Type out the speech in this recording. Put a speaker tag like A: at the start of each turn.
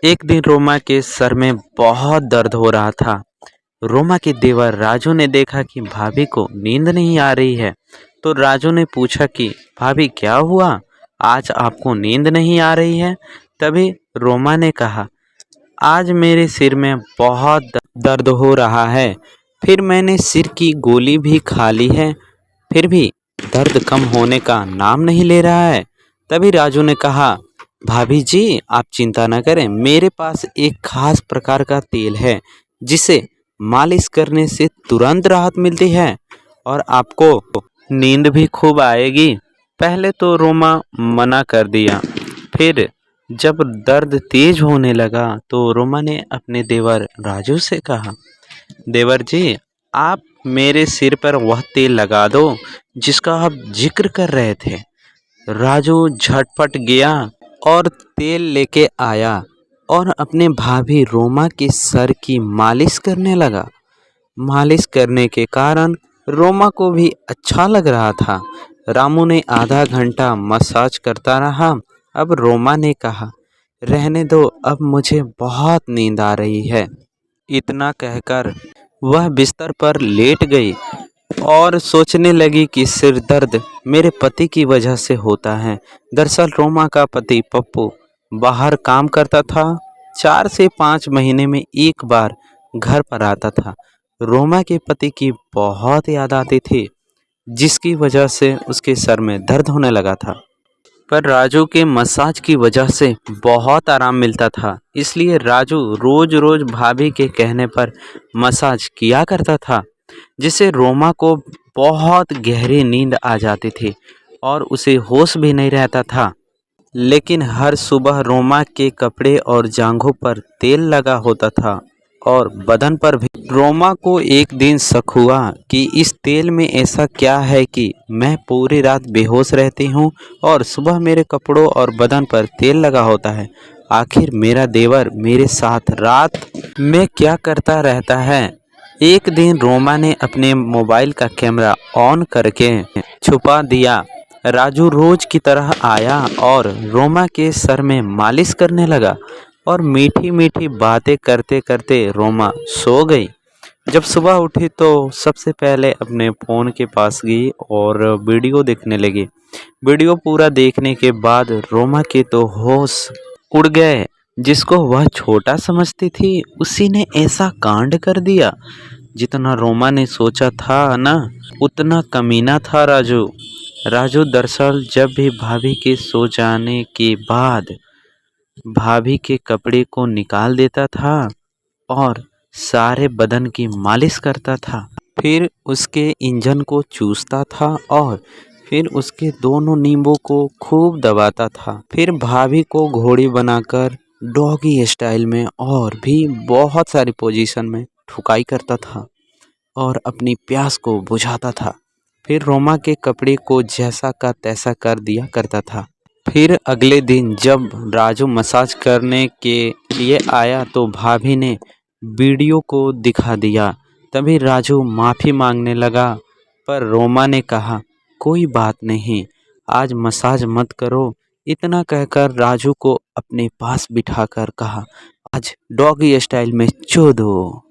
A: एक दिन रोमा के सर में बहुत दर्द हो रहा था। रोमा के देवर राजू ने देखा कि भाभी को नींद नहीं आ रही है, तो राजू ने पूछा कि भाभी क्या हुआ, आज आपको नींद नहीं आ रही है। तभी रोमा ने कहा, आज मेरे सिर में बहुत दर्द हो रहा है, फिर मैंने सिर की गोली भी खा ली है, फिर भी दर्द कम होने का नाम नहीं ले रहा है। तभी राजू ने कहा, भाभी जी आप चिंता न करें, मेरे पास एक खास प्रकार का तेल है जिसे मालिश करने से तुरंत राहत मिलती है और आपको नींद भी खूब आएगी। पहले तो रोमा मना कर दिया, फिर जब दर्द तेज होने लगा तो रोमा ने अपने देवर राजू से कहा, देवर जी आप मेरे सिर पर वह तेल लगा दो जिसका आप जिक्र कर रहे थे। राजू झटपट गया और तेल लेके आया और अपने भाभी रोमा के सर की मालिश करने लगा। मालिश करने के कारण रोमा को भी अच्छा लग रहा था। रामू ने आधा घंटा मसाज करता रहा। अब रोमा ने कहा, रहने दो, अब मुझे बहुत नींद आ रही है। इतना कहकर वह बिस्तर पर लेट गई और सोचने लगी कि सिर दर्द मेरे पति की वजह से होता है। दरअसल रोमा का पति पप्पू बाहर काम करता था, 4 से 5 महीने में एक बार घर पर आता था। रोमा के पति की बहुत याद आती थी, जिसकी वजह से उसके सर में दर्द होने लगा था। पर राजू के मसाज की वजह से बहुत आराम मिलता था, इसलिए राजू रोज रोज भाभी के कहने पर मसाज किया करता था, जिससे रोमा को बहुत गहरी नींद आ जाती थी और उसे होश भी नहीं रहता था। लेकिन हर सुबह रोमा के कपड़े और जांघों पर तेल लगा होता था और बदन पर भी। रोमा को एक दिन शक हुआ कि इस तेल में ऐसा क्या है कि मैं पूरी रात बेहोश रहती हूँ और सुबह मेरे कपड़ों और बदन पर तेल लगा होता है। आखिर मेरा देवर मेरे साथ रात में क्या करता रहता है। एक दिन रोमा ने अपने मोबाइल का कैमरा ऑन करके छुपा दिया। राजू रोज की तरह आया और रोमा के सर में मालिश करने लगा और मीठी मीठी बातें करते करते रोमा सो गई। जब सुबह उठी तो सबसे पहले अपने फ़ोन के पास गई और वीडियो देखने लगी। वीडियो पूरा देखने के बाद रोमा के तो होश उड़ गए। जिसको वह छोटा समझती थी, उसी ने ऐसा कांड कर दिया। जितना रोमा ने सोचा था ना, उतना कमीना था राजू। राजू दरअसल जब भी भाभी के सो जाने के बाद भाभी के कपड़े को निकाल देता था और सारे बदन की मालिश करता था। फिर उसके इंजन को चूसता था और फिर उसके दोनों नींबों को खूब दबाता था। फिर भाभी को घोड़ी बनाकर डॉगी स्टाइल में और भी बहुत सारी पोजीशन में ठुकाई करता था और अपनी प्यास को बुझाता था। फिर रोमा के कपड़े को जैसा का तैसा कर दिया करता था। फिर अगले दिन जब राजू मसाज करने के लिए आया तो भाभी ने वीडियो को दिखा दिया। तभी राजू माफ़ी मांगने लगा, पर रोमा ने कहा, कोई बात नहीं, आज मसाज मत करो। इतना कहकर राजू को अपने पास बिठाकर कहा, आज डॉगी स्टाइल में चो दो।